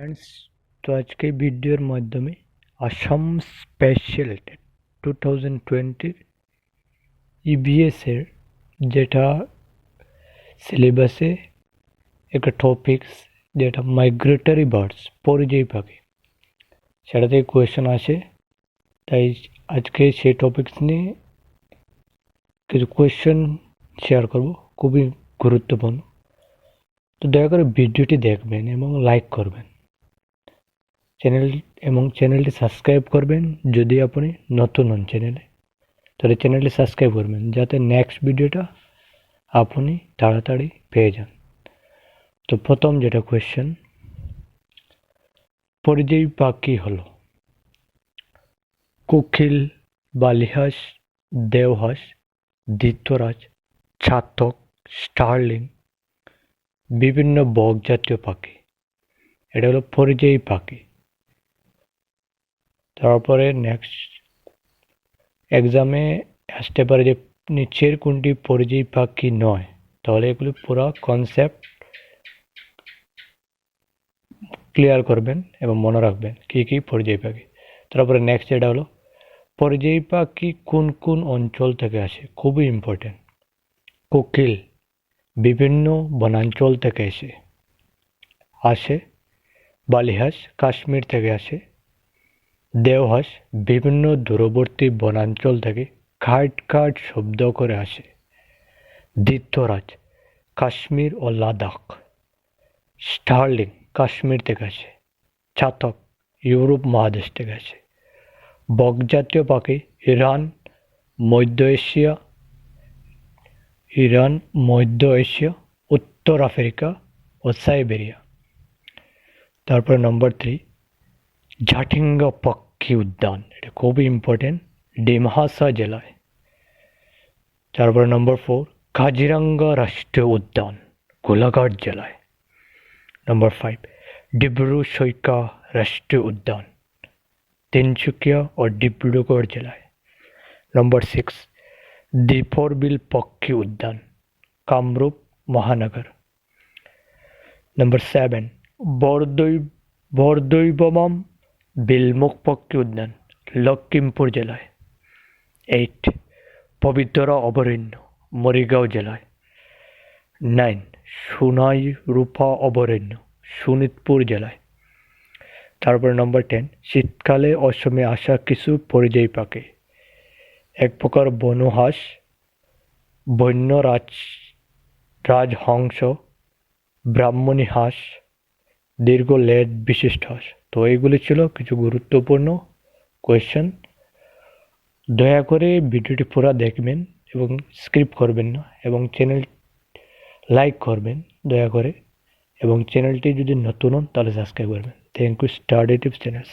Friends, तो आज के भिडियोर माध्यमे आसाम स्पेशल 2020 EVS जेटा सिलेबासे एक टपिक्स जेटा माइग्रेटरी बार्ड्स परिযায়ী पाखी सेटाते क्वेश्चन आसे ताई आज के से टपिक्स निये किछु क्वेश्चन शेयर करब खूबই गुरुत्वपूर्ण। तो दया करे भिडियोटी देखबेन एबं लाइक करबेन चैनलटी सबस्क्राइब करबेन यदि आपनि नतुन हन चैनेले ताहले चैनलटी सबस्क्राइब करबेन जाते नेक्स्ट भिडियोटा आपनि ताड़ाताड़ी पेये जान। तो प्रथम जेटा क्वेश्चन परिযায়ী पाखी हलो कोकिल, बालिहांस, देवहांस, দ্বিত্বরাজ, ছাতক, স্টার্লিং বিভিন্ন বক জাতীয় পাখি। এটা হলো পরিযায়ী পাখি। তারপরে নেক্সট এক্সামে আসতে পারে যে নিচের কোনটি পরিযায়ী পাখি নয়, তাহলে এগুলি পুরো কনসেপ্ট ক্লিয়ার করবেন এবং মনে রাখবেন কি কি পরিযায়ী পাখি। তারপরে নেক্সট যেটা হলো পরিযায়ী পাখি কোন কোন অঞ্চল থেকে আসে, খুবই ইম্পর্টেন্ট। কোকিল বিভিন্ন বনাঞ্চল থেকে আসে। বালিহাঁস কাশ্মীর থেকে আসে। দেওহাঁস বিভিন্ন দূরবর্তী বনাঞ্চল থেকে খাট খাট শব্দ করে আসে। দ্বিত্বরাজ কাশ্মীর ও লাদাখ। স্টার্লিং কাশ্মীর থেকে আসে। ছাতক ইউরোপ মহাদেশ থেকে আসে। বক জাতীয় পাখি ইরান, মধ্য এশিয়া, উত্তর আফ্রিকা ও সাইবেরিয়া। তারপরে নম্বর 3 ঝাটিঙ্গা পাখি উদ্যান, এটা খুবই ইম্পর্টেন্ট, ডিমাহাসা জেলায়। তারপরে নম্বর 4 কাজিরাঙ্গা রাষ্ট্রীয় উদ্যান, গোলাঘাট জেলায়। নম্বর 5 ডিব্রু সৈকা রাষ্ট্রীয় উদ্যান, তিনসুকিয়া ও ডিব্রুগড় জেলায়। নম্বর 6 দীপরবিল পাখি উদ্যান, কামরূপ মহানগর। নম্বর 7 বরদৈবম বিলমুখ পাখি উদ্যান, লখিমপুর জেলায়। 8 পবিতরা অভয়ারণ্য, মরিগাঁও জেলায়। 9 সোনাই রূপা অভয়ারণ্য, শোণিতপুর জেলায়। তারপরে নম্বর 10 শীতকালে অসমে আসা কিছু পরিযায়ী পাখি। এক প্রকার বনহাঁস, বন্য রাজহংস, ব্রাহ্মণী হাঁস, দীর্ঘ লেজ বিশিষ্ট হাঁস। তো এইগুলি ছিল কিছু গুরুত্বপূর্ণ কোয়েশ্চেন। দয়া করে ভিডিওটি পুরো দেখবেন এবং স্কিপ করবেন না এবং চ্যানেল লাইক করবেন দয়া করে, এবং চ্যানেলটি যদি নতুন হন তাহলে সাবস্ক্রাইব করবেন। Thank you study tips channel.